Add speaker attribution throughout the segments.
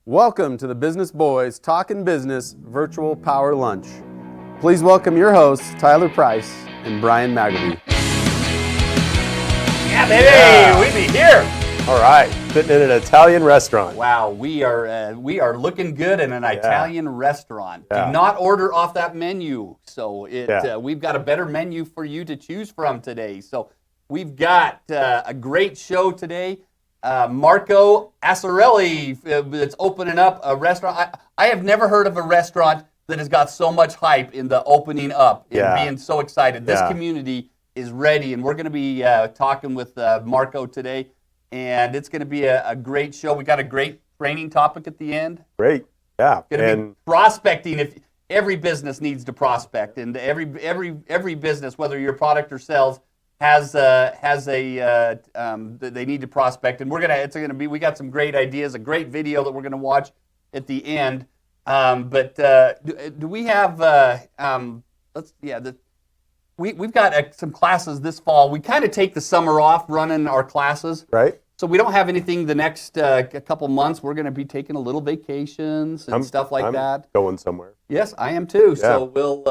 Speaker 1: Welcome to the Business Boys Talkin-Business Virtual Power Lunch. Please welcome your hosts, Tyler Price and Brian Magleby.
Speaker 2: Yeah, baby, we be here.
Speaker 3: All right, sitting in an Italian restaurant.
Speaker 2: Wow, we are looking good in an Italian restaurant.
Speaker 3: Yeah.
Speaker 2: Do not order off that menu. So we've got a better menu for you to choose from today. So we've got a great show today. Marco ASSIRELLI that's opening up a restaurant. I have never heard of a restaurant that has got so much hype in the opening up and being so excited. This community is ready, and we're going to be talking with Marco today, and it's going to be a great show. We got a great training topic at the end.
Speaker 3: Great, yeah.
Speaker 2: Going to be prospecting. If every business needs to prospect, and every business, whether your product or sales, has a they need to prospect, and we got some great ideas, a great video that we're gonna watch at the end. Do we have we've got some classes this fall. We kind of take the summer off running our classes,
Speaker 3: right?
Speaker 2: So we don't have anything the next couple months. We're gonna be taking a little vacations and stuff like that.
Speaker 3: Going somewhere.
Speaker 2: Yes, I am too.
Speaker 3: Yeah.
Speaker 2: So we'll.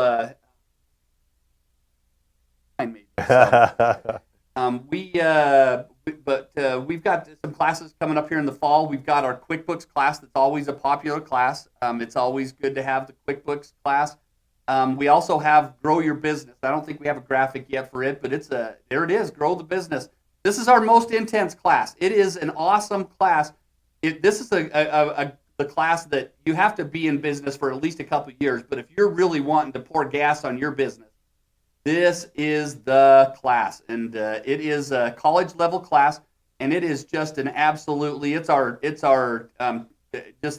Speaker 2: We've got some classes coming up here in the fall. We've got our QuickBooks class that's always a popular class. It's always good to have the QuickBooks class. We also have Grow Your Business. I don't think we have a graphic yet for it, but there it is, Grow the Business. This is our most intense class. It is an awesome class. This is the class that you have to be in business for at least a couple of years, but if you're really wanting to pour gas on your business, this is the class, and it is a college level class, and it is just an absolutely just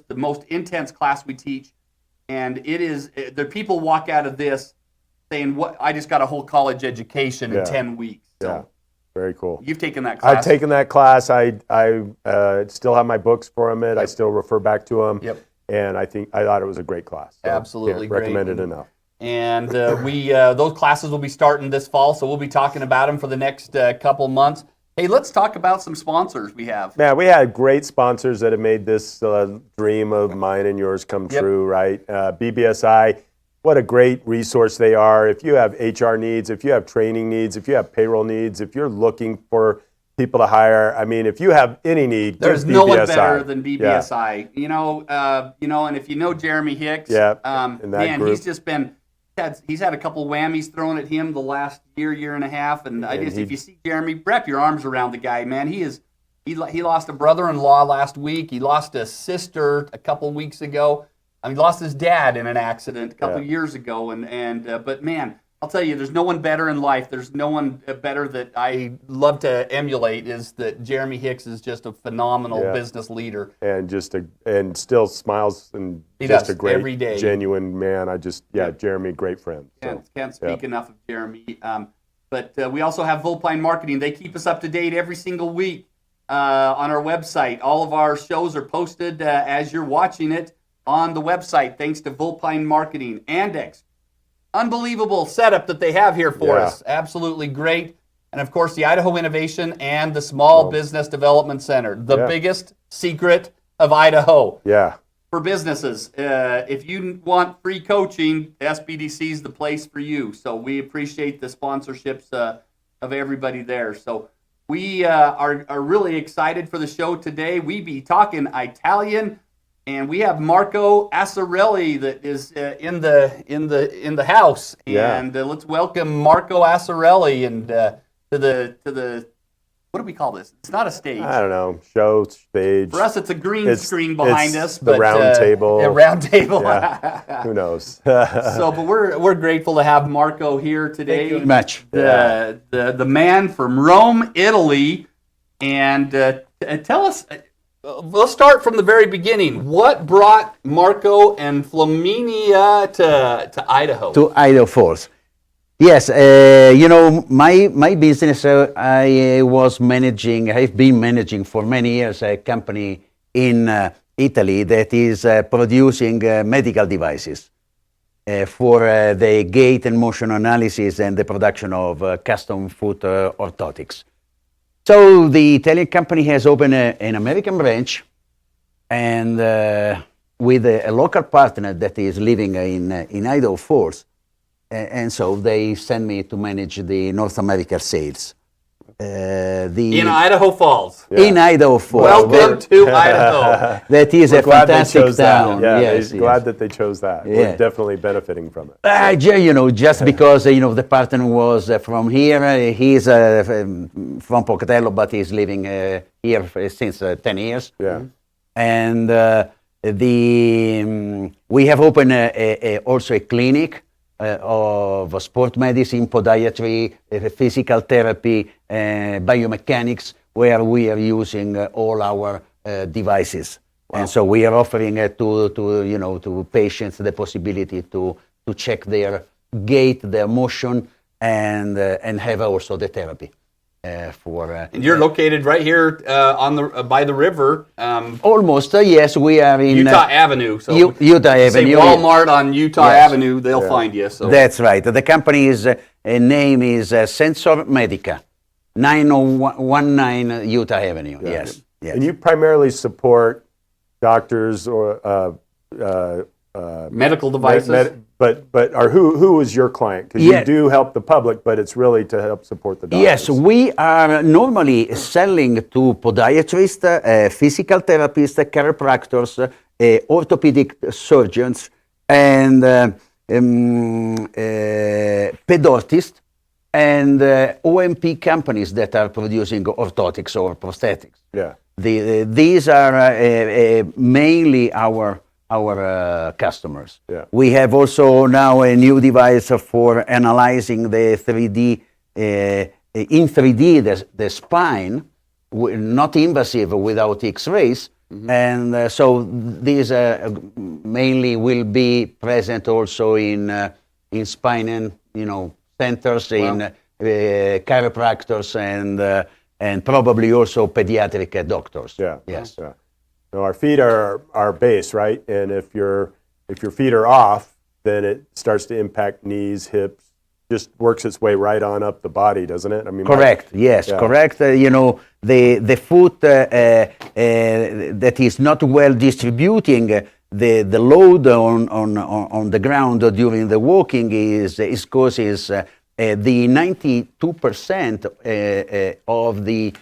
Speaker 2: the most intense class we teach, and it is the people walk out of this saying, "What? I just got a whole college education in 10 weeks." So,
Speaker 3: very cool.
Speaker 2: You've taken that class.
Speaker 3: I've taken that class. I still have my books from it. I still refer back to them.
Speaker 2: Yep.
Speaker 3: And I thought it was a great class. So
Speaker 2: absolutely
Speaker 3: can't recommend it enough.
Speaker 2: And those classes will be starting this fall, so we'll be talking about them for the next couple months. Hey, let's talk about some sponsors we have.
Speaker 3: Yeah, we had great sponsors that have made this dream of mine and yours come true, right? BBSI, what a great resource they are. If you have HR needs, if you have training needs, if you have payroll needs, if you're looking for people to hire, I mean, if you have any need,
Speaker 2: there's no one better than BBSI. Yeah. And if you know Jeremy Hicks,
Speaker 3: group.
Speaker 2: he's just been. He's had a couple whammies thrown at him the last year and a half, and if you see Jeremy, wrap your arms around the guy, man. He lost a brother-in-law last week. He lost a sister a couple weeks ago. I mean, he lost his dad in an accident a couple years ago, but man, I'll tell you, there's no one better in life. There's no one better that I love to emulate. Is that Jeremy Hicks is just a phenomenal business leader,
Speaker 3: and still smiles and
Speaker 2: he
Speaker 3: just
Speaker 2: does,
Speaker 3: a great,
Speaker 2: every day.
Speaker 3: Genuine man. Jeremy, great friend.
Speaker 2: Can't speak enough of Jeremy. But we also have Vulpine Marketing. They keep us up to date every single week on our website. All of our shows are posted as you're watching it on the website. Thanks to Vulpine Marketing. Andex. Unbelievable setup that they have here for us. Absolutely great. And of course, the Idaho Innovation and the Small Business Development Center, the biggest secret of Idaho.
Speaker 3: Yeah.
Speaker 2: For businesses. If you want free coaching, SBDC is the place for you. So we appreciate the sponsorships of everybody there. So we are really excited for the show today. We be talking Italian. And we have Marco ASSIRELLI that is in the house, and let's welcome Marco ASSIRELLI and to the what do we call this? It's not a stage.
Speaker 3: I don't know, show stage.
Speaker 2: For us, it's a green screen behind us.
Speaker 3: The round table.
Speaker 2: A round table.
Speaker 3: Yeah. Who knows?
Speaker 2: But we're grateful to have Marco here today.
Speaker 4: Thank you very much.
Speaker 2: The man from Rome, Italy, and tell us. Let's start from the very beginning. What brought Marco and Flaminia to Idaho?
Speaker 4: To Idaho Falls. Yes, my business, I've been managing for many years a company in Italy that is producing medical devices for the gait and motion analysis and the production of custom foot orthotics. So the Italian company has opened an American branch, and with a local partner that is living in Idaho Falls, and so they sent me to manage the North America sales.
Speaker 2: In Idaho Falls.
Speaker 4: In Idaho Falls.
Speaker 2: Welcome to Idaho.
Speaker 4: That is a fantastic town.
Speaker 3: Yeah,
Speaker 4: Yes,
Speaker 3: glad that they chose that.
Speaker 4: Yeah.
Speaker 3: We're definitely benefiting from it.
Speaker 4: Just because the partner was from here, he's from Pocatello, but he's living here since 10 years.
Speaker 3: Yeah.
Speaker 4: And we have opened also a clinic of sport medicine, podiatry, physical therapy, biomechanics, where we are using all our devices. Wow. And so we are offering to patients the possibility to check their gait, their motion, and have also the therapy for.
Speaker 2: And you're located right here on the by the river.
Speaker 4: Almost, yes. We are in
Speaker 2: Utah Avenue. So
Speaker 4: Utah Avenue.
Speaker 2: Say Walmart on Utah
Speaker 4: Yes.
Speaker 2: Avenue, they'll find you. So
Speaker 4: That's right. The company's name is Sensor Medica, 9019 Utah Avenue.
Speaker 3: Yeah.
Speaker 4: Yes. Yes.
Speaker 3: And you primarily support doctors or
Speaker 2: medical devices.
Speaker 3: but who is your client? Because
Speaker 4: Yeah.
Speaker 3: you do help the public, but it's really to help support the doctors.
Speaker 4: Yes, we are normally selling to podiatrists, physical therapists, chiropractors, orthopedic surgeons, and pedortists, and OMP companies that are producing orthotics or prosthetics.
Speaker 3: Yeah.
Speaker 4: These are mainly our customers.
Speaker 3: Yeah.
Speaker 4: We have also now a new device for analyzing the 3D in 3D the spine, not invasive, without X-rays, and so these mainly will be present also in spine and centers, in chiropractors and probably also pediatric doctors.
Speaker 3: Yeah.
Speaker 4: Yes.
Speaker 3: Yeah. No, our feet are our base, right? And if your feet are off, then it starts to impact knees, hips. Just works its way right on up the body, doesn't it? I mean,
Speaker 4: Correct. Yes.
Speaker 3: Yeah.
Speaker 4: Correct. The foot that is not well distributing the load on the ground during the walking causes the 92% of the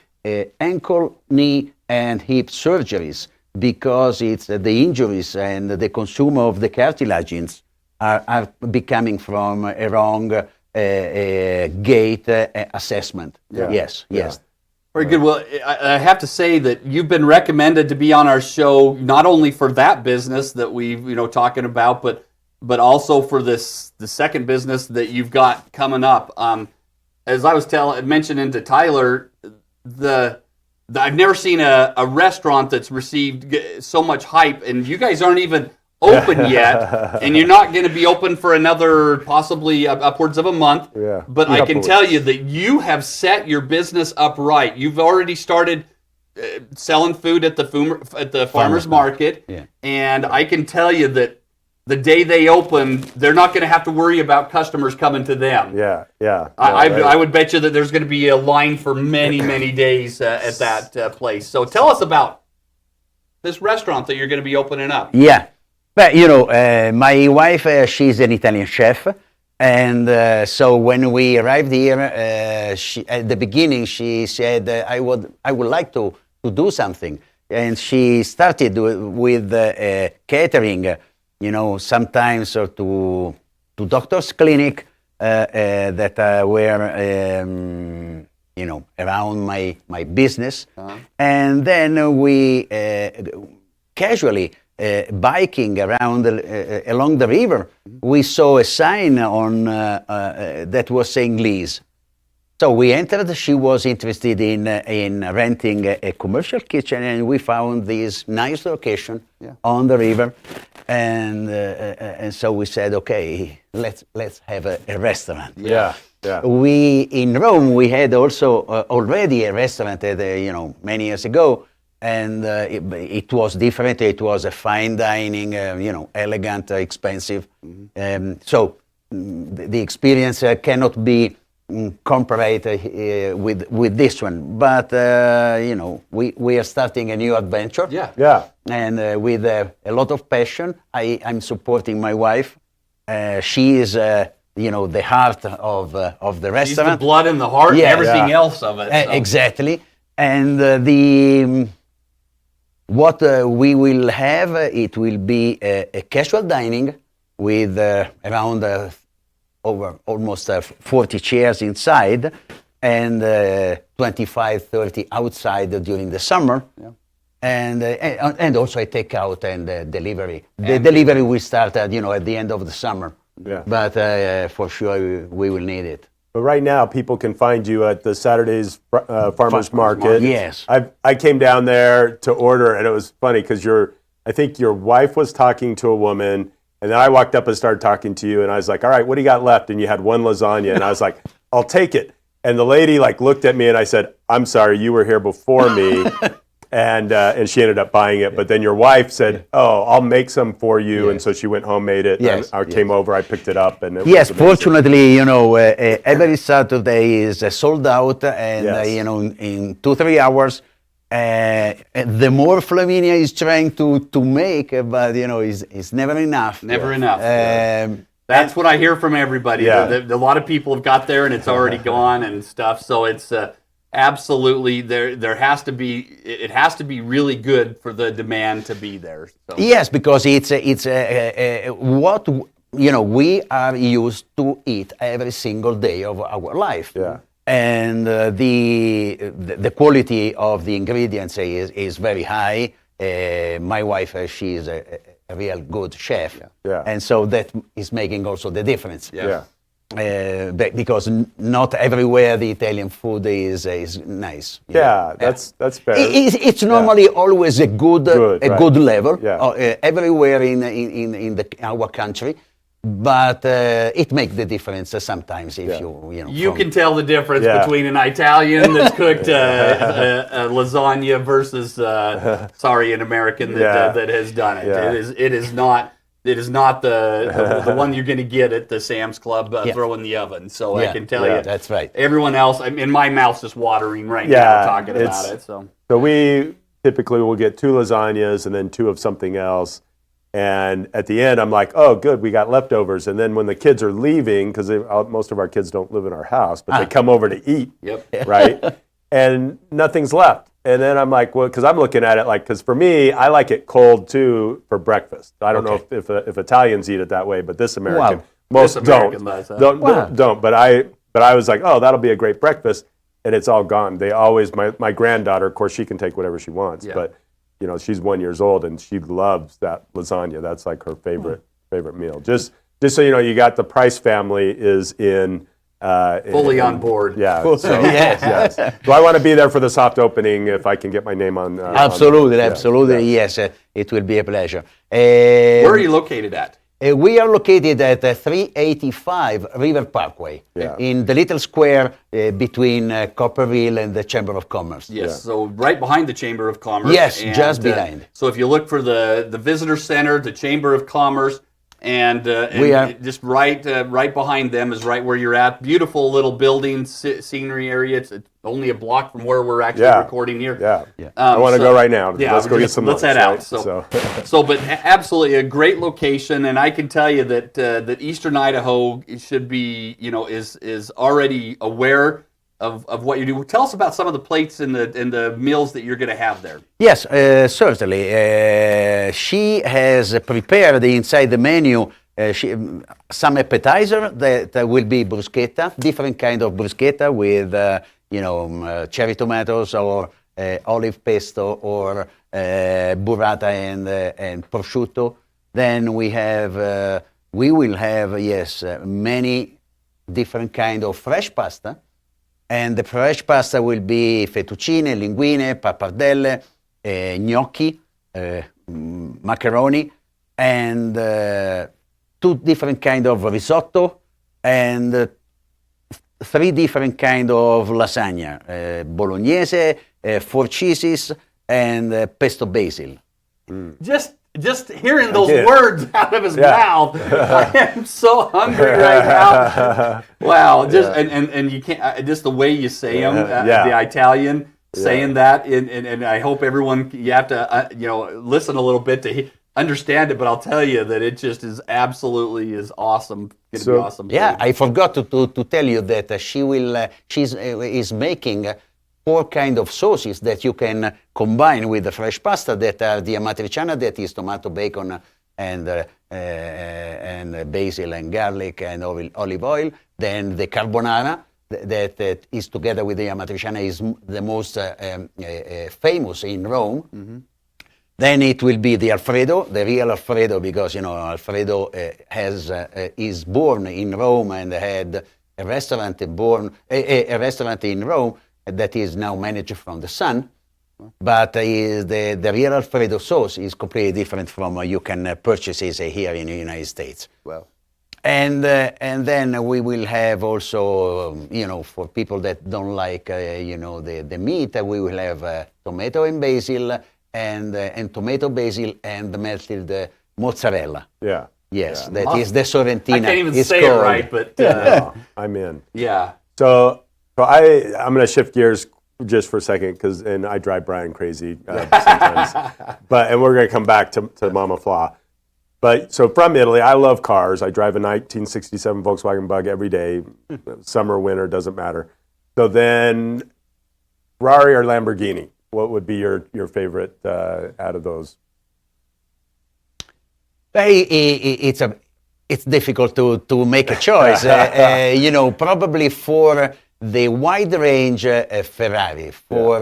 Speaker 4: ankle, knee, and hip surgeries, because it's the injuries and the consume of the cartilages are becoming from a wrong gait assessment.
Speaker 3: Yeah.
Speaker 4: Yes.
Speaker 3: Yeah.
Speaker 4: Yes.
Speaker 2: Very good. Well, I have to say that you've been recommended to be on our show not only for that business that we've talking about, but also for the second business that you've got coming up. As I was mentioning to Tyler, I've never seen a restaurant that's received so much hype, and you guys aren't even open yet, and you're not going to be open for another possibly upwards of a month.
Speaker 3: Yeah.
Speaker 2: But I can tell you that you have set your business up right. You've already started selling food at the farmers market,
Speaker 4: Yeah.
Speaker 2: and I can tell you that the day they open, they're not going to have to worry about customers coming to them.
Speaker 3: Yeah. Yeah.
Speaker 2: I would bet you that there's going to be a line for many, many days at that place. So tell us about this restaurant that you're going to be opening up.
Speaker 4: Yeah. But my wife, she's an Italian chef, and so when we arrived here, at the beginning she said, I would like to do something, and she started with catering, sometimes to doctors' clinic that were around my business, and then we casually. Biking around along the river, we saw a sign on that was saying lease. So we entered. She was interested in renting a commercial kitchen, and we found this nice location on the river, and so we said, okay, let's have a restaurant.
Speaker 3: Yeah. Yeah.
Speaker 4: In Rome we had also already a restaurant many years ago. And it was different. It was a fine dining, elegant, expensive. So the experience cannot be compare with this one. But we are starting a new adventure.
Speaker 2: Yeah.
Speaker 3: Yeah.
Speaker 4: And with a lot of passion, I'm supporting my wife. She is, the heart of the
Speaker 2: She's the
Speaker 4: restaurant.
Speaker 2: blood and the heart
Speaker 4: Yeah.
Speaker 2: and everything
Speaker 3: Yeah.
Speaker 2: else of it. So.
Speaker 4: Exactly. And what we will have, it will be a casual dining with around over almost 40 chairs inside and 25, 30 outside during the summer.
Speaker 2: Yeah.
Speaker 4: And also a takeout and delivery. The delivery will start at the end of the summer.
Speaker 3: Yeah.
Speaker 4: But for sure we will need it.
Speaker 3: But right now, people can find you at the Saturdays Farmers Market.
Speaker 4: Yes.
Speaker 3: I came down there to order, and it was funny because I think your wife was talking to a woman, and then I walked up and started talking to you, and I was like, all right, what do you got left? And you had one lasagna, and I was like, I'll take it. And the lady looked at me, and I said, I'm sorry, you were here before me. And she ended up buying it. But then your wife said, oh, I'll make some for you.
Speaker 4: Yes.
Speaker 3: And so she went home, made it.
Speaker 4: Yes,
Speaker 3: And I came over, I picked it up. And it
Speaker 4: Yes,
Speaker 3: was amazing.
Speaker 4: fortunately, every Saturday is sold out, and
Speaker 3: Yes.
Speaker 4: in 2-3 hours, the more Flaminia is trying to make, but it's never enough.
Speaker 2: Never enough.
Speaker 4: That's
Speaker 2: what I hear from everybody.
Speaker 3: Yeah.
Speaker 2: A lot of people have got there and it's already gone and stuff. So it's absolutely there has to be it has to be really good for the demand to be there. So.
Speaker 4: Yes, because it's what we are used to eat every single day of our life.
Speaker 3: Yeah.
Speaker 4: And the quality of the ingredients is very high. My wife, she is a real good chef.
Speaker 3: Yeah.
Speaker 4: And so that is making also the difference.
Speaker 3: Yeah.
Speaker 4: Because not everywhere the Italian food is nice.
Speaker 3: Yeah, that's fair.
Speaker 4: It's normally always a good
Speaker 3: right.
Speaker 4: good level
Speaker 3: Yeah.
Speaker 4: everywhere in our country, but it makes the difference sometimes if
Speaker 2: You can tell the difference
Speaker 3: Yeah.
Speaker 2: between an Italian that's cooked a lasagna versus an American that has done it.
Speaker 3: Yeah.
Speaker 2: It is not the one you're going to get at the Sam's Club throw in the oven. So I can tell you,
Speaker 4: that's right.
Speaker 2: Everyone else, my mouth's just watering right
Speaker 3: Yeah,
Speaker 2: now talking about it.
Speaker 3: So we typically will get 2 lasagnas and then 2 of something else. And at the end, I'm like, oh, good, we got leftovers. And then when the kids are leaving, because most of our kids don't live in our house, but they come over to eat, right? And nothing's left. And then I'm like, well, because I'm looking at it because for me, I like it cold too for breakfast. I don't know if Italians eat it that way, but this American, most
Speaker 2: This American
Speaker 3: don't.
Speaker 2: does, huh?
Speaker 3: Don't. But I was like, oh, that'll be a great breakfast. And it's all gone. They always, my granddaughter, of course, she can take whatever she wants.
Speaker 2: Yeah.
Speaker 3: But, she's 1 year old and she loves that lasagna. That's like her favorite meal. Just so you know, you got the Price family is in.
Speaker 2: Fully on board.
Speaker 3: Yeah. So,
Speaker 4: Yes.
Speaker 3: So I want to be there for the soft opening if I can get my name on.
Speaker 4: Absolutely. Yes, it will be a pleasure.
Speaker 2: Where are you located at?
Speaker 4: We are located at 385 River Parkway, in the little square between Copperville and the Chamber of Commerce.
Speaker 2: Yes, so right behind the Chamber of Commerce.
Speaker 4: Yes, just behind.
Speaker 2: So if you look for the Visitor Center, the Chamber of Commerce, and
Speaker 4: we are
Speaker 2: just right behind them is right where you're at. Beautiful little building, scenery area. It's only a block from where we're actually recording here.
Speaker 3: Yeah. I want to go right now.
Speaker 2: Yeah,
Speaker 3: let's go get some
Speaker 2: lunch. Let's head out. But absolutely a great location, and I can tell you that Eastern Idaho should be, is already aware of what you do. Tell us about some of the plates and the meals that you're going to have there.
Speaker 4: Yes, certainly. She has prepared inside the menu some appetizer that will be bruschetta, different kind of bruschetta with cherry tomatoes or olive pesto or burrata and prosciutto. Then we will have many different kind of fresh pasta. And the fresh pasta will be fettuccine, linguine, pappardelle, gnocchi, macaroni, and 2 different kind of risotto, and 3 different kind of lasagna, bolognese, 4 cheeses, and pesto basil.
Speaker 2: Just just hearing those
Speaker 3: get it.
Speaker 2: words out of his
Speaker 3: Yeah.
Speaker 2: mouth, I am so hungry right now. Wow, just and you can't just the way you say them,
Speaker 3: Yeah.
Speaker 2: the Italian saying that, and I hope everyone you have to listen a little bit to understand it. But I'll tell you that it just is absolutely is awesome. It's gonna be awesome.
Speaker 4: Yeah,
Speaker 2: food.
Speaker 4: I forgot to tell you that she's is making 4 kind of sauces that you can combine with the fresh pasta that are the amatriciana, that is tomato, bacon, and basil and garlic and olive oil. Then the carbonara that is together with the amatriciana is the most famous in Rome. Mm-hmm. Then it will be the Alfredo, the real Alfredo, because Alfredo is born in Rome and had a restaurant a restaurant in Rome that is now managed from the son. But the real Alfredo sauce is completely different from you can purchase it here in the United States.
Speaker 1: Well,
Speaker 4: And then we will have also, for people that don't like, the meat, we will have tomato and basil and tomato basil and melted mozzarella.
Speaker 3: Yeah.
Speaker 4: Yes, that is the Sorrentina.
Speaker 2: I can't even
Speaker 4: it's
Speaker 2: say
Speaker 4: called.
Speaker 2: it right, but
Speaker 3: I'm in.
Speaker 2: yeah.
Speaker 3: So I'm going to shift gears just for a second, and I drive Brian crazy sometimes. And we're going to come back to Mama Fla. But so from Italy, I love cars. I drive a 1967 Volkswagen Bug every day, summer, winter, doesn't matter. So then, Ferrari or Lamborghini? What would be your favorite out of those?
Speaker 4: It's difficult to make a choice. Probably for the wide range Ferrari, for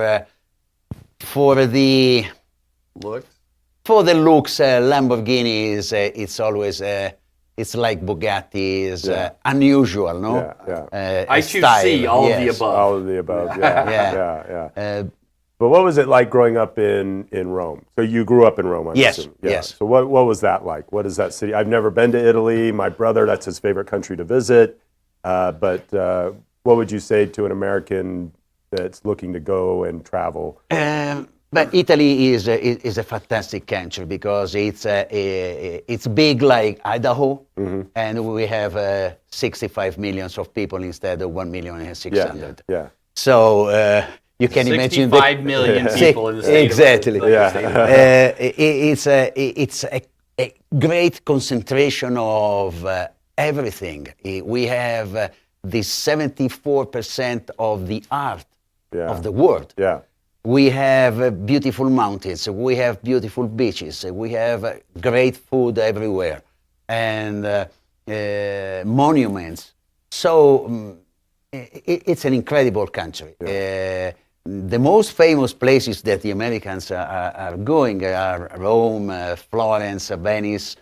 Speaker 4: the
Speaker 2: Look.
Speaker 4: for the looks, Lamborghini it's always it's like Bugatti is unusual, no?
Speaker 3: Yeah.
Speaker 2: I choose
Speaker 4: style,
Speaker 2: C, all of the
Speaker 4: yes.
Speaker 2: above.
Speaker 3: All of the above. Yeah.
Speaker 4: Yeah.
Speaker 3: But what was it like growing up in Rome? So you grew up in Rome, I'm
Speaker 4: Yes,
Speaker 3: assuming.
Speaker 4: yes.
Speaker 3: So what was that like? What is that city? I've never been to Italy. My brother, that's his favorite country to visit. But what would you say to an American that's looking to go and travel?
Speaker 4: But Italy is a fantastic country because it's big like Idaho, and we have 65 million of people instead of 1,600,000.
Speaker 3: Yeah.
Speaker 4: So you can imagine
Speaker 2: 65 million people in the state
Speaker 4: exactly.
Speaker 2: of Italy.
Speaker 4: It's a great concentration of everything. We have the 74% of the art of the world.
Speaker 3: Yeah.
Speaker 4: We have beautiful mountains, we have beautiful beaches, we have great food everywhere, and monuments. So it's an incredible country. Yeah. The most famous places that the Americans are going are Rome, Florence, Venice,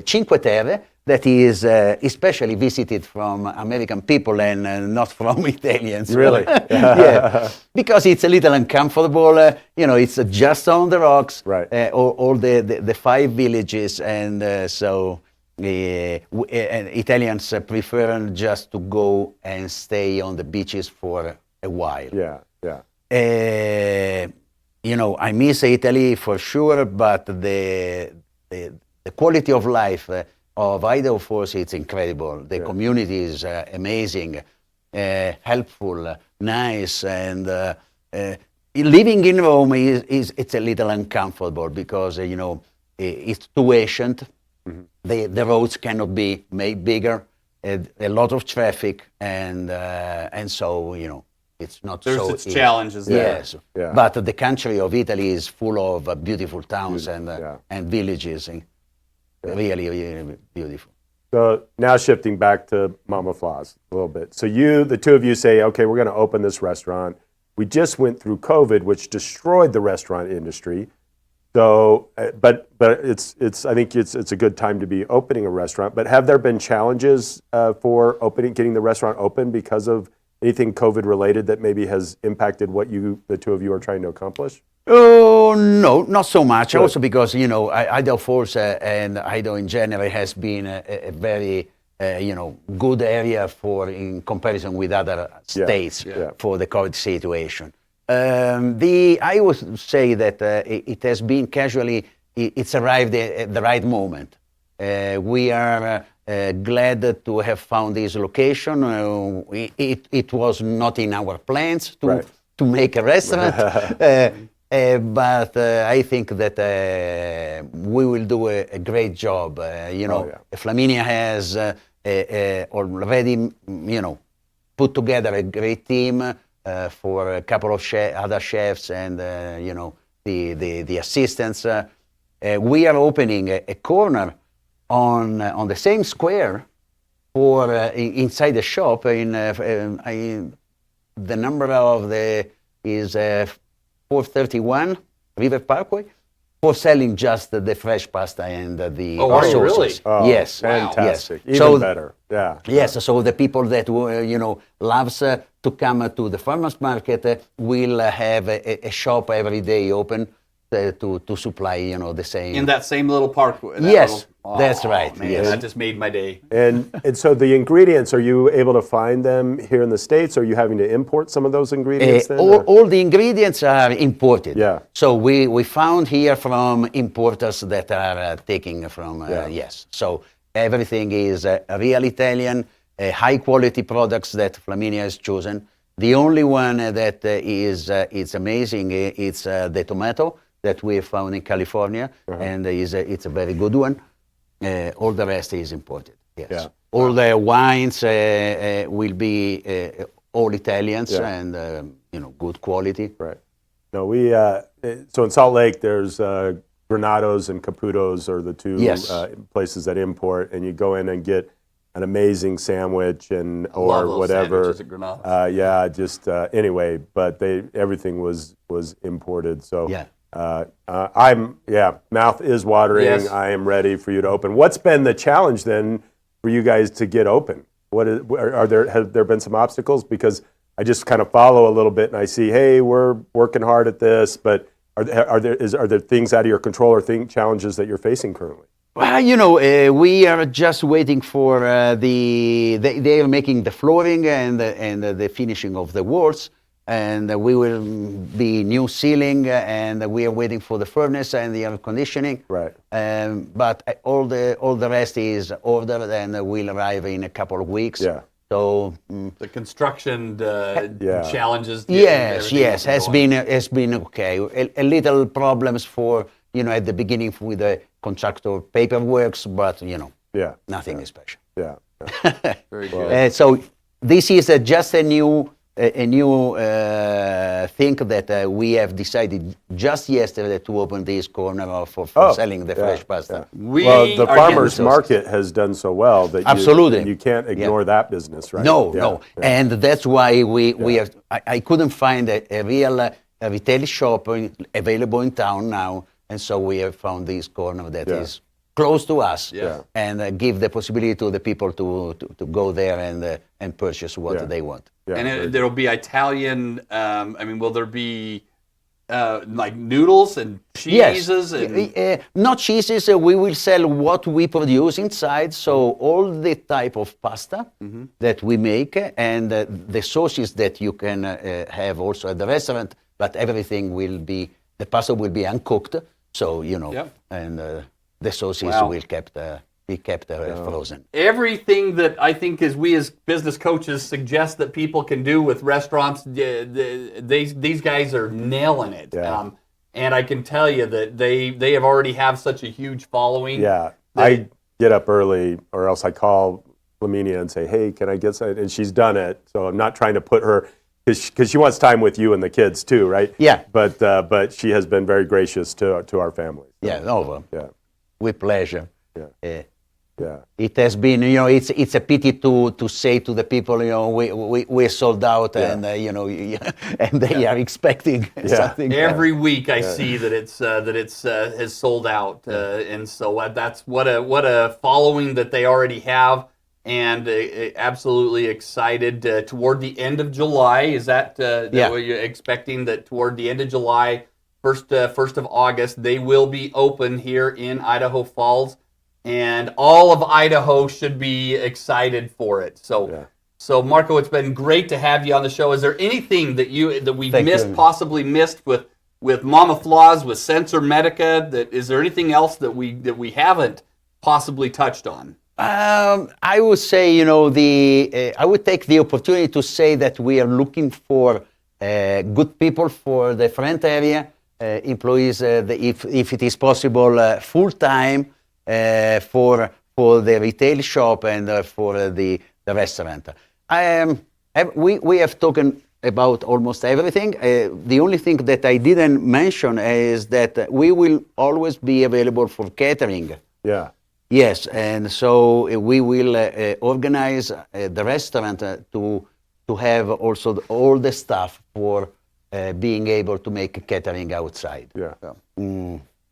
Speaker 4: Cinque Terre, that is especially visited from American people and not from Italians.
Speaker 3: Really?
Speaker 4: Yeah, because it's a little uncomfortable. It's just on the rocks.
Speaker 3: Right.
Speaker 4: All the 5 villages, and so and Italians prefer just to go and stay on the beaches for a while.
Speaker 3: Yeah.
Speaker 4: I miss Italy for sure, but the quality of life of Idaho Falls, it's incredible. The community is amazing, helpful, nice, and living in Rome it's a little uncomfortable because it's too ancient. Mm-hmm. The roads cannot be made bigger. A lot of traffic, and so it's not
Speaker 2: There's
Speaker 4: so
Speaker 2: its challenges there.
Speaker 4: Yes, but the country of Italy is full of beautiful towns and villages. Really, really beautiful.
Speaker 3: So now shifting back to Mama Fla's a little bit. So the two of you say, okay, we're going to open this restaurant. We just went through COVID, which destroyed the restaurant industry. So, but it's I think it's a good time to be opening a restaurant. But have there been challenges for getting the restaurant open because of anything COVID related that maybe has impacted what the two of you are trying to accomplish?
Speaker 4: Oh, no, not so much.
Speaker 3: Good.
Speaker 4: Also because, Idaho Falls and Idaho in general has been a very, good area in comparison with other states for the COVID situation. I would say that it has been casually it's arrived at the right moment. We are glad to have found this location. It was not in our plans to make a restaurant, but I think that we will do a great job. Flaminia has already, put together a great team for a couple of other chefs and the assistants. We are opening a corner on the same square for inside the shop. The number of is 431 River Parkway, for selling just the fresh pasta and the sauces.
Speaker 2: Really?
Speaker 3: Oh,
Speaker 4: Yes,
Speaker 3: fantastic.
Speaker 4: yes.
Speaker 3: Even better. Yeah.
Speaker 4: Yes, so the people that loves to come to the farmers market will have a shop every day open to supply the same.
Speaker 2: In that same little park.
Speaker 4: Yes, that's right.
Speaker 2: Man,
Speaker 4: yes.
Speaker 2: that just made my day.
Speaker 3: And so the ingredients, are you able to find them here in the States? Or are you having to import some of those ingredients then?
Speaker 4: All the ingredients are imported.
Speaker 3: Yeah.
Speaker 4: So we found here from importers that are taking from, yes. So everything is real Italian, high quality products that Flaminia has chosen. The only one that it's amazing, it's the tomato that we found in California, and it's a very good one. All the rest is imported. Yes.
Speaker 3: Yeah.
Speaker 4: All the wines will be all Italians and good quality.
Speaker 3: Right. No, we so in Salt Lake, there's Granados and Caputos are the two places that import, and you go in and get an amazing sandwich or whatever. Anyway, but everything was imported. So mouth is watering.
Speaker 2: Yes.
Speaker 3: I am ready for you to open. What's been the challenge then for you guys to get open? Have there been some obstacles? Because I just kind of follow a little bit and I see, hey, we're working hard at this, but are there things out of your control or challenges that you're facing currently?
Speaker 4: Well, we are just waiting for they are making the flooring and the finishing of the walls, and we will be new ceiling, and we are waiting for the furnace and the air conditioning.
Speaker 3: Right.
Speaker 4: But all the rest is ordered and will arrive in a couple of weeks.
Speaker 3: Yeah.
Speaker 4: So
Speaker 2: the construction challenges.
Speaker 4: Yes, has been okay. A little problems for at the beginning with the contractor paperwork, but nothing special.
Speaker 3: Yeah.
Speaker 2: Very good.
Speaker 4: So this is just a new thing that we have decided just yesterday to open this corner for selling the fresh pasta.
Speaker 3: Yeah. The farmers market has done so well that you can't ignore that business, right?
Speaker 4: No. And that's why we have. I couldn't find a real retail shop available in town now, and so we have found this corner that is close to us and give the possibility to the people to go there and purchase what they want.
Speaker 3: Yeah,
Speaker 2: and there'll be Italian. Will there be like noodles and cheeses?
Speaker 4: Yes. Not cheeses. We will sell what we produce inside. So all the type of pasta that we make and the sauces that you can have also at the restaurant. But everything the pasta will be uncooked. So and the sauces will be kept frozen.
Speaker 2: Everything that I think we as business coaches suggest that people can do with restaurants, these guys are nailing it.
Speaker 3: Yeah.
Speaker 2: And I can tell you that they already have such a huge following.
Speaker 3: Yeah. I get up early, or else I call Flaminia and say, hey, can I get some? And she's done it. So I'm not trying to put her, because she wants time with you and the kids too, right?
Speaker 4: Yeah.
Speaker 3: But she has been very gracious to our family. So,
Speaker 4: With pleasure.
Speaker 3: Yeah.
Speaker 4: It has been, it's a pity to say to the people, we're sold out, and and they are expecting something.
Speaker 2: Every week I see that it's has sold out, and so that's what a following that they already have, and absolutely excited. Toward the end of July, is that what you're expecting? That toward the end of July, first of August, they will be open here in Idaho Falls. And all of Idaho should be excited for it. So Marco, it's been great to have you on the show. Is there anything that we possibly missed with with Mama Flaws, with Sensor Medica. Is there anything else that we haven't possibly touched on?
Speaker 4: I would say, I would take the opportunity to say that we are looking for good people for the front area, employees, if it is possible, full time for the retail shop and for the restaurant. We have spoken about almost everything. The only thing that I didn't mention is that we will always be available for catering.
Speaker 3: Yeah.
Speaker 4: Yes, and so we will organize the restaurant to have also all the staff for being able to make catering outside.
Speaker 3: Yeah.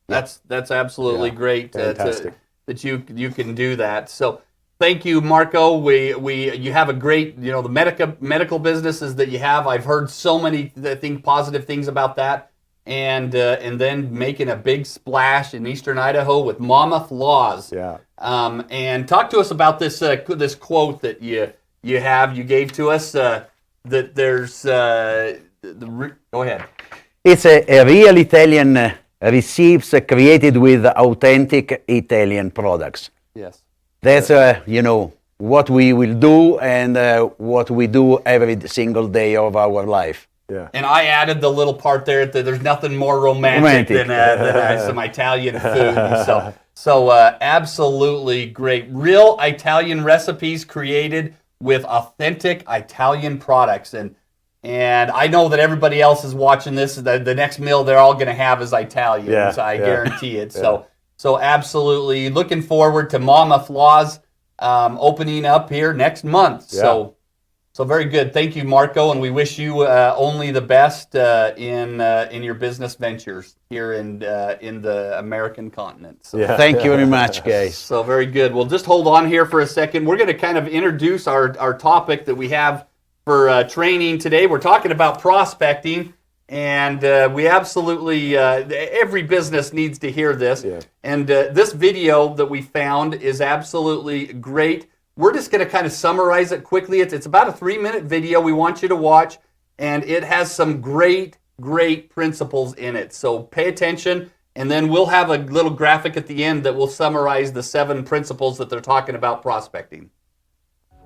Speaker 2: That's absolutely great
Speaker 3: Fantastic.
Speaker 2: that you can do that. So thank you, Marco. You have a great, the medical businesses that you have. I've heard so many positive things about that. And then making a big splash in Eastern Idaho with Mama Flaws.
Speaker 3: Yeah.
Speaker 2: And talk to us about this this quote that you gave to us. That there's go ahead.
Speaker 4: It's a real Italian recipes created with authentic Italian products.
Speaker 2: Yes.
Speaker 4: That's what we will do and what we do every single day of our life.
Speaker 3: Yeah.
Speaker 2: And I added the little part there that there's nothing more romantic than some Italian food. So absolutely great. Real Italian recipes created with authentic Italian products. And I know that everybody else is watching this. The next meal they're all going to have is Italian.
Speaker 3: Yeah,
Speaker 2: I guarantee it. So absolutely looking forward to Mama Flaws opening up here next month.
Speaker 3: Yeah.
Speaker 2: So very good. Thank you, Marco, and we wish you only the best in your business ventures here in the American continent. So,
Speaker 4: Thank you very much, guys.
Speaker 2: so very good. Well, just hold on here for a second. We're going to kind of introduce our topic that we have for training today. We're talking about prospecting, and we absolutely, every business needs to hear this.
Speaker 3: Yeah.
Speaker 2: And this video that we found is absolutely great. We're just going to kind of summarize it quickly. It's about a 3-minute video we want you to watch, and it has some great principles in it. So pay attention, and then we'll have a little graphic at the end that will summarize the 7 principles that they're talking about prospecting.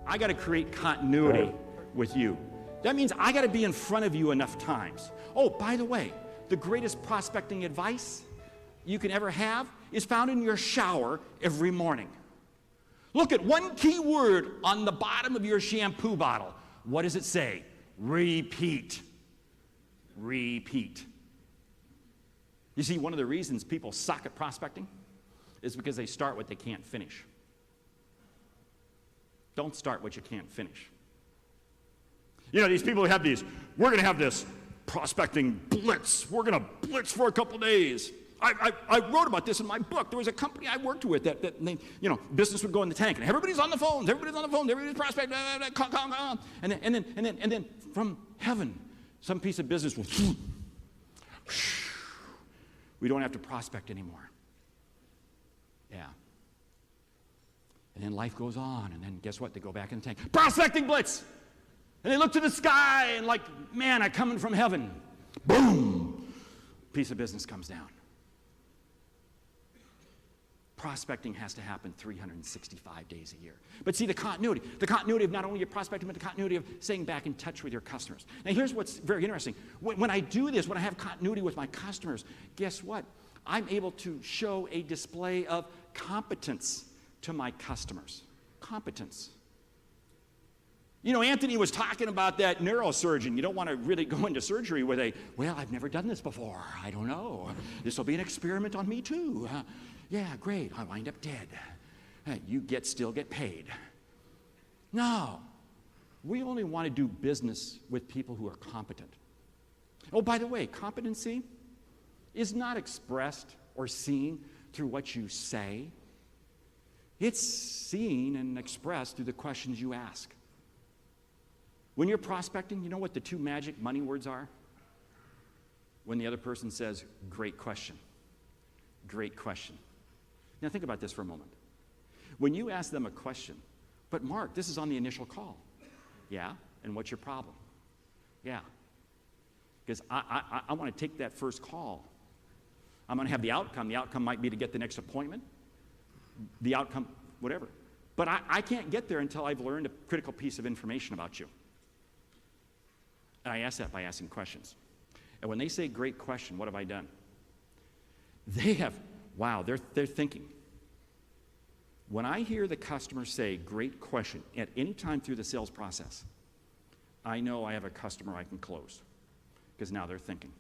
Speaker 5: I got to create continuity with you. That means I got to be in front of you enough times. Oh, by the way, the greatest prospecting advice you can ever have is found in your shower every morning. Look at one key word on the bottom of your shampoo bottle. What does it say? Repeat. Repeat. You see, one of the reasons people suck at prospecting is because they start what they can't finish. Don't start what you can't finish. These people have we're going to have this prospecting blitz. We're going to blitz for a couple days. I wrote about this in my book. There was a company I worked with that business would go in the tank, and everybody's on the phones, everybody's prospecting, and then from heaven, some piece of business will, we don't have to prospect anymore. Yeah. And then life goes on, and then guess what? They go back in the tank. Prospecting blitz! And they look to the sky, and like, man, I'm coming from heaven. Boom! Piece of business comes down. Prospecting has to happen 365 days a year. But see, the continuity of not only your prospecting, but the continuity of staying back in touch with your customers. Now, here's what's very interesting. When I do this, when I have continuity with my customers, guess what? I'm able to show a display of competence to my customers. Competence. Anthony was talking about that neurosurgeon. You don't want to really go into surgery with well, I've never done this before. I don't know. This will be an experiment on me too. Yeah, great. I wind up dead. You still get paid. No. We only want to do business with people who are competent. Oh, by the way, competency is not expressed or seen through what you say. It's seen and expressed through the questions you ask. When you're prospecting, you know what the 2 magic money words are? When the other person says, great question. Great question. Now think about this for a moment. When you ask them a question, but Mark, this is on the initial call. Yeah, and what's your problem? Yeah. because I want to take that first call. I'm going to have the outcome. The outcome might be to get the next appointment. The outcome, whatever. But I can't get there until I've learned a critical piece of information about you. And I ask that by asking questions. And when they say great question, what have I done? They have, wow, they're thinking. When I hear the customer say great question at any time through the sales process, I know I have a customer I can close, because now they're thinking.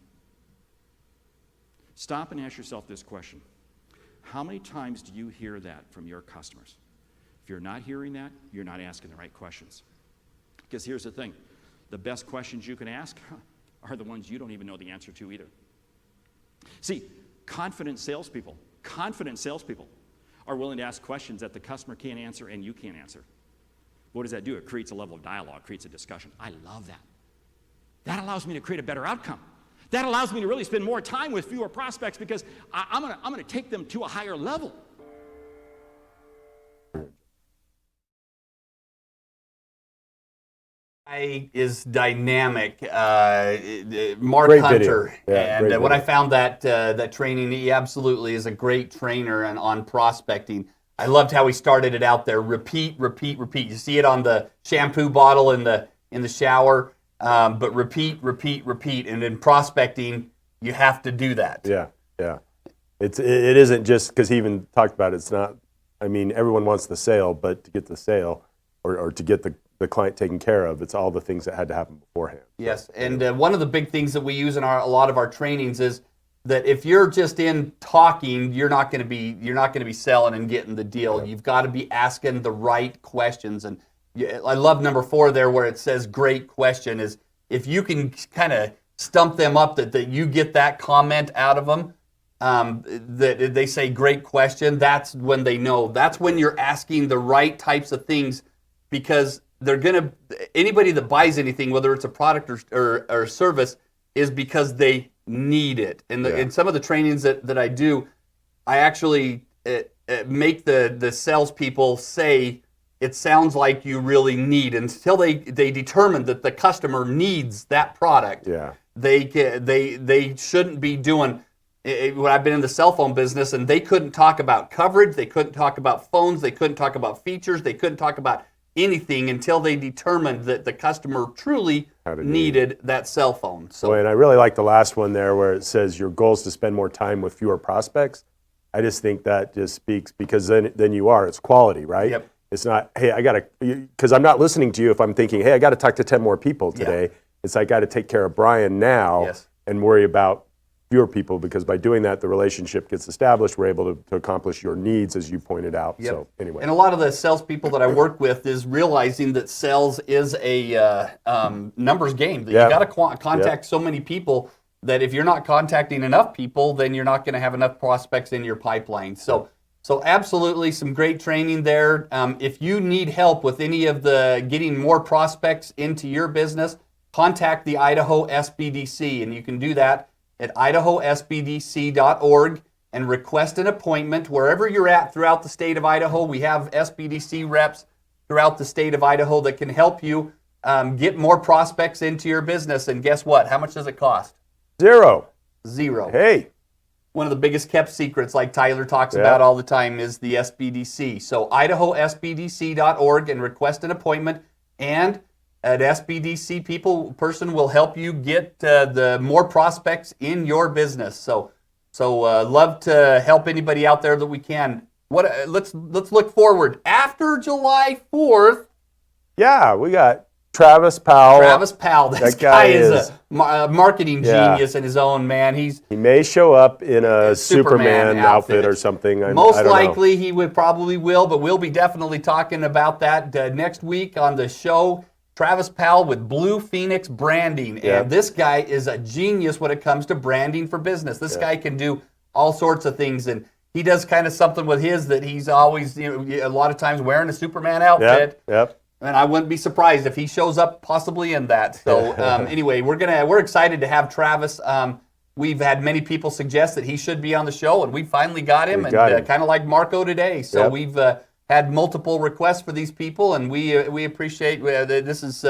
Speaker 5: Stop and ask yourself this question. How many times do you hear that from your customers? If you're not hearing that, you're not asking the right questions. Because here's the thing. The best questions you can ask are the ones you don't even know the answer to either. See, confident salespeople are willing to ask questions that the customer can't answer and you can't answer. What does that do? It creates a level of dialogue, creates a discussion. I love that. That allows me to create a better outcome. That allows me to really spend more time with fewer prospects because I'm gonna take them to a higher level.
Speaker 2: Is dynamic. Mark
Speaker 3: Great
Speaker 2: Hunter,
Speaker 3: video. Yeah,
Speaker 2: and when I found that training, he absolutely is a great trainer on prospecting. I loved how he started it out there. Repeat, repeat, repeat. You see it on the shampoo bottle in the shower, but repeat, repeat, repeat. And in prospecting, you have to do that.
Speaker 3: Yeah, yeah. It isn't just because he even talked about it. It's not. I mean, everyone wants the sale, but to get the sale or to get the client taken care of, it's all the things that had to happen beforehand.
Speaker 2: Yes, and one of the big things that we use in a lot of our trainings is that if you're just in talking, you're not going to be selling and getting the deal. Yeah. You've got to be asking the right questions. And I love number 4 there where it says great question. Is if you can kind of stump them up that you get that comment out of them, that they say great question, that's when they know. That's when you're asking the right types of things, because anybody that buys anything, whether it's a product or service, is because they need it. And in some of the trainings that I do, I actually make the salespeople say, it sounds like you really need, until they determine that the customer needs that product.
Speaker 3: Yeah.
Speaker 2: They shouldn't be doing. When I've been in the cell phone business, and they couldn't talk about coverage, they couldn't talk about phones, they couldn't talk about features, they couldn't talk about anything until they determined that the customer truly needed that cell phone. So,
Speaker 3: and I really like the last one there where it says your goal is to spend more time with fewer prospects. I just think that just speaks, because then it's quality, right?
Speaker 2: Yep.
Speaker 3: It's not, hey, because I'm not listening to you if I'm thinking, hey, I got to talk to 10 more people today. Yeah. It's I got to take care of Brian now and worry about fewer people, because by doing that, the relationship gets established. We're able to accomplish your needs, as you pointed out.
Speaker 2: Yep.
Speaker 3: So anyway.
Speaker 2: And a lot of the salespeople that I work with is realizing that sales is a numbers game. That you got to contact so many people that if you're not contacting enough people, then you're not going to have enough prospects in your pipeline. So absolutely some great training there. If you need help with any of the getting more prospects into your business, contact the Idaho SBDC, and you can do that at idahosbdc.org and request an appointment wherever you're at throughout the state of Idaho. We have SBDC reps throughout the state of Idaho that can help you get more prospects into your business. And guess what? How much does it cost?
Speaker 3: Zero.
Speaker 2: Hey. One of the biggest kept secrets, like Tyler talks about all the time, is the SBDC. So idahosbdc.org and request an appointment, and an SBDC person will help you get the more prospects in your business. So love to help anybody out there that we can. Let's look forward after July 4th.
Speaker 3: Yeah, we got Travis Powell.
Speaker 2: That guy is a marketing genius in his own, man. He
Speaker 3: may show up in a Superman outfit or something.
Speaker 2: Most likely he probably will, but we'll be definitely talking about that next week on the show. Travis Powell with Blue Phoenix Branding. And this guy is a genius when it comes to branding for business. This guy can do all sorts of things, and he does kind of something with his that he's always, a lot of times wearing a Superman outfit.
Speaker 3: Yep.
Speaker 2: And I wouldn't be surprised if he shows up possibly in that. So anyway, we're excited to have Travis. We've had many people suggest that he should be on the show, and we finally got him. Kind of like Marco today. So we've had multiple requests for these people, and we appreciate this is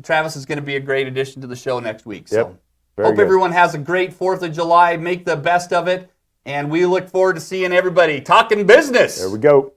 Speaker 2: Travis is going to be a great addition to the show next week. So
Speaker 3: Very
Speaker 2: Hope
Speaker 3: good.
Speaker 2: everyone has a great 4th of July. Make the best of it. And we look forward to seeing everybody talking business.
Speaker 3: There we go.